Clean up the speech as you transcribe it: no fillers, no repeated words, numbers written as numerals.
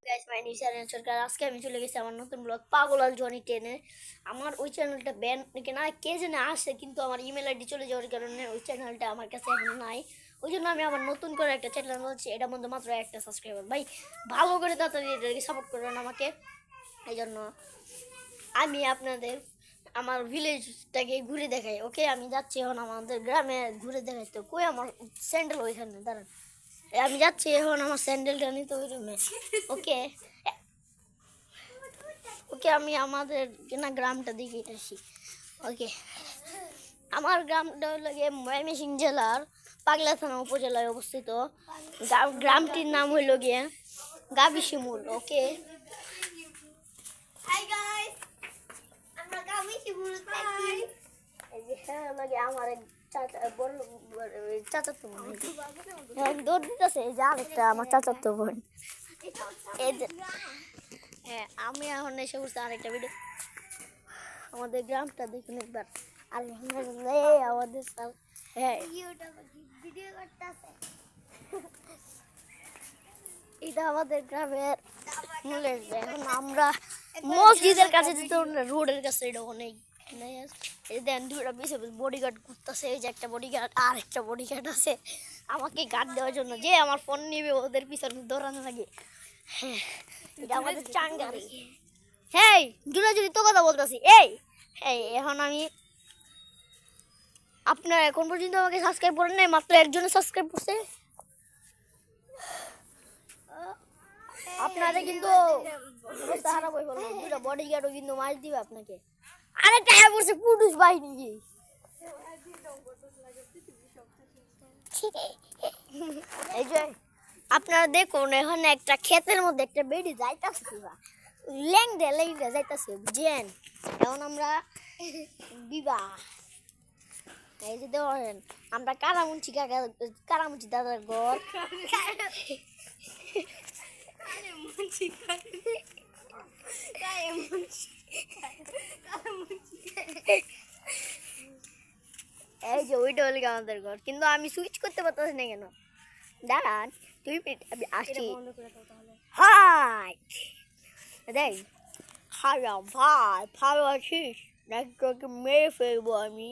guys my new channel সরকার আজকে আমি চলে গেছি আমার নতুন ব্লগ পাগলাল জনি টেনে আমার ওই চ্যানেলটা ব্যান না কে জানে আসে কিন্তু আমার ইমেল আইডি চলে যাওয়ার কারণে ওই চ্যানেলটা আমার কাছে এখন নাই ওই জন্য আমি আবার নতুন করে একটা চ্যানেল বলছি এটার মধ্যে মাত্র একটা সাবস্ক্রাইবার ভাই ভালো করে তাড়াতাড়ি এটাকে সাপোর্ট করবেন আমাকে এই জন্য আমি আপনাদের আমার ভিলেজটাকে ঘুরে দেখাই ওকে আমি যাচ্ছি এখন আমাদের গ্রামে ঘুরে দেখাই তো কই আমার স্যান্ডেল ওইখানে দাঁড়ান আমি যাচ্ছি এখন আমার স্যান্ডেলটা নিতে ওই রুমে ওকে ওকে আমি আমাদের কেনা গ্রামটা দেখে আসি ওকে আমার গ্রামটা হলো গিয়ে ময়মনসিংহ জেলার পাগলা থানা উপজেলায় অবস্থিত গ্রামটির নাম হইল গিয়ে গাবিশিমুল ওকে হাই গাইস আমরা গাবিশিমুল থাকি এই যে লাগে আমার চাচা বড় চাচা তো দৌড় দিতেছে এই যে আরেকটা আমার চাচা তো বোন এই যে হ্যাঁ আমি এখন এসে বলছি আরেকটা ভিডিও আমাদের গ্রামটা দেখুন একবার আলহামদুলিল্লাহ আমাদের হ্যাঁ ভিডিও করতেছে এটা আমাদের গ্রামের মূলের এখন আমরা মসজিদের কাছে যেতে রোডের কাছে এটা অনেক দেন দুটা পিছিয়ে বডিগার্ড করতেছে এই যে একটা বডিগার্ড আর একটা বডিগার্ড আছে আমাকে গার্ড দেওয়ার জন্য যে আমার ফোন নিবে ওদের পিছনে দৌড়ানো লাগে হ্যাঁ এটা আমাদের চাঙ্গারি হেই জুড়াজুড়ি তো কথা বলতেছি এই এই এখন আমি আপনারা এখন পর্যন্ত আমাকে সাবস্ক্রাইব করেন নাই মাত্র একজনে সাবস্ক্রাইব করছে আপনারা কিন্তু অবস্থা খারাপ হয়ে গেল দুটো বডিগার্ডও কিন্তু মার দিবে আপনাকে আরেকটা হ্যাঁ বলছে পুরুষ বাহিনী এই যে আপনারা দেখুন এখন একটা ক্ষেতের মধ্যে একটা বেড়ি যাইতাছে ল্যাংড়া যাইতাছে বুঝছেন এখন আমরা বিবাহ এই যে দেখেন আমরা কারামুচি দাদার ঘর এই যে ওইটা হলে আমাদের ঘর কিন্তু আমি সুইচ করতে পারতেছি না কেন দাঁড়ান 2 মিনিট আমি আসছি হাই দেখ হাই ভাই ভালো আছিস নাকি তোকে মেরে ফেলবো আমি